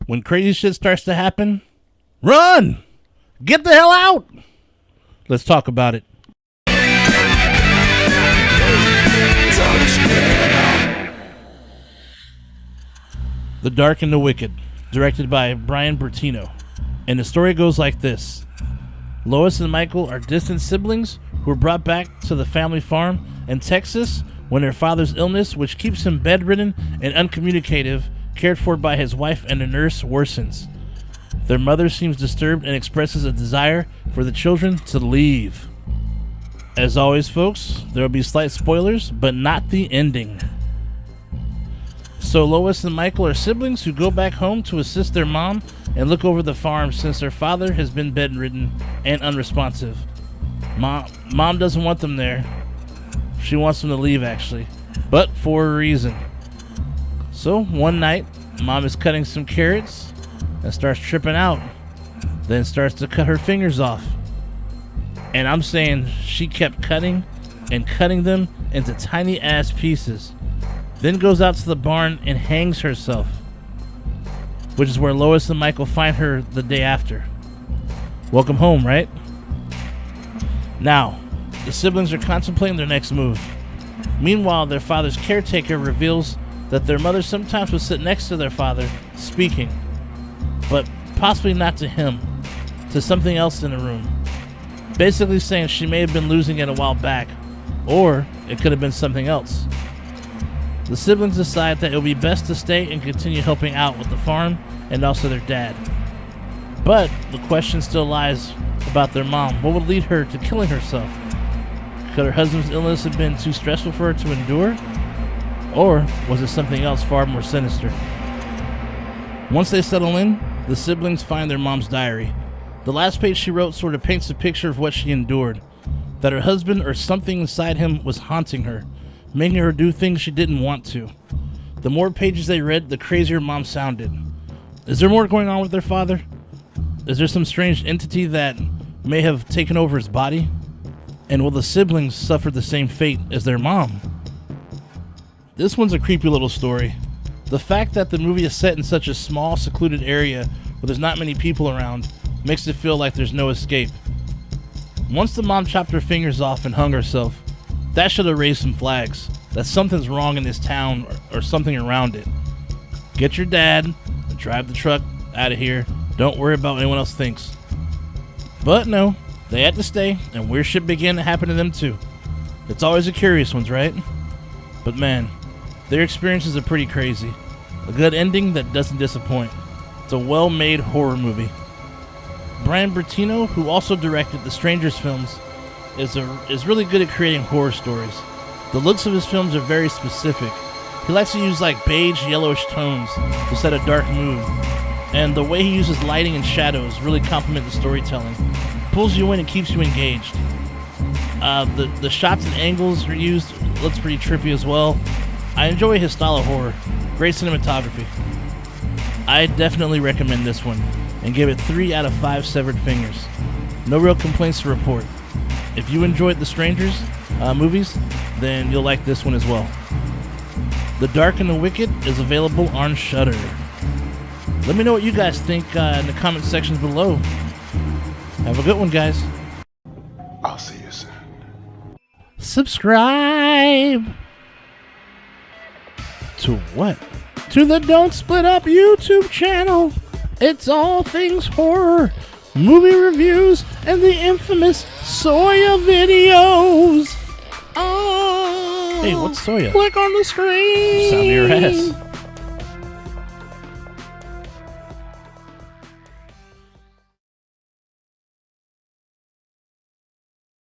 When crazy shit starts to happen, run! Get the hell out! Let's talk about it. The Dark and the Wicked, directed by Brian Bertino. And the story goes like this. Lois and Michael are distant siblings who are brought back to the family farm in Texas when their father's illness, which keeps him bedridden and uncommunicative, cared for by his wife and a nurse, worsens. Their mother seems disturbed and expresses a desire for the children to leave. As always, folks, there will be slight spoilers, but not the ending. So Lois and Michael are siblings who go back home to assist their mom and look over the farm since their father has been bedridden and unresponsive. Mom doesn't want them there. She wants them to leave, actually, but for a reason. So one night, Mom is cutting some carrots and starts tripping out, then starts to cut her fingers off. And I'm saying she kept cutting and cutting them into tiny ass pieces. Then goes out to the barn and hangs herself, which is where Lois and Michael find her the day after. Welcome home, right? Now, the siblings are contemplating their next move. Meanwhile, their father's caretaker reveals that their mother sometimes would sit next to their father, speaking, but possibly not to him, to something else in the room. Basically saying she may have been losing it a while back, or it could have been something else. The siblings decide that it would be best to stay and continue helping out with the farm and also their dad. But the question still lies about their mom. What would lead her to killing herself? Could her husband's illness have been too stressful for her to endure? Or was it something else far more sinister? Once they settle in, the siblings find their mom's diary. The last page she wrote sort of paints a picture of what she endured. That her husband or something inside him was haunting her, making her do things she didn't want to. The more pages they read, the crazier Mom sounded. Is there more going on with their father? Is there some strange entity that may have taken over his body? And will the siblings suffer the same fate as their mom? This one's a creepy little story. The fact that the movie is set in such a small, secluded area where there's not many people around makes it feel like there's no escape. Once the mom chopped her fingers off and hung herself, that should have raised some flags that something's wrong in this town or something around it. Get your dad and drive the truck out of here. Don't worry about what anyone else thinks. But no, they had to stay, and weird shit began to happen to them too. It's always the curious ones, right? But man, their experiences are pretty crazy. A good ending that doesn't disappoint. It's a well-made horror movie. Brian Bertino, who also directed the Strangers films, is really good at creating horror stories. The looks of his films are very specific. He likes to use like beige, yellowish tones to set a dark mood. And the way he uses lighting and shadows really complement the storytelling. Pulls you in and keeps you engaged. The shots and angles used looks pretty trippy as well. I enjoy his style of horror. Great cinematography. I definitely recommend this one and give it 3 out of 5 severed fingers. No real complaints to report. If you enjoyed the Strangers movies, then you'll like this one as well. The Dark and the Wicked is available on Shudder. Let me know what you guys think in the comment sections below. Have a good one, guys. I'll see you soon. Subscribe to what? To the Don't Split Up YouTube channel. It's all things horror, movie reviews, and the infamous Soya videos. Oh, Hey, what's Soya? Click on the screen. Sound of your ass.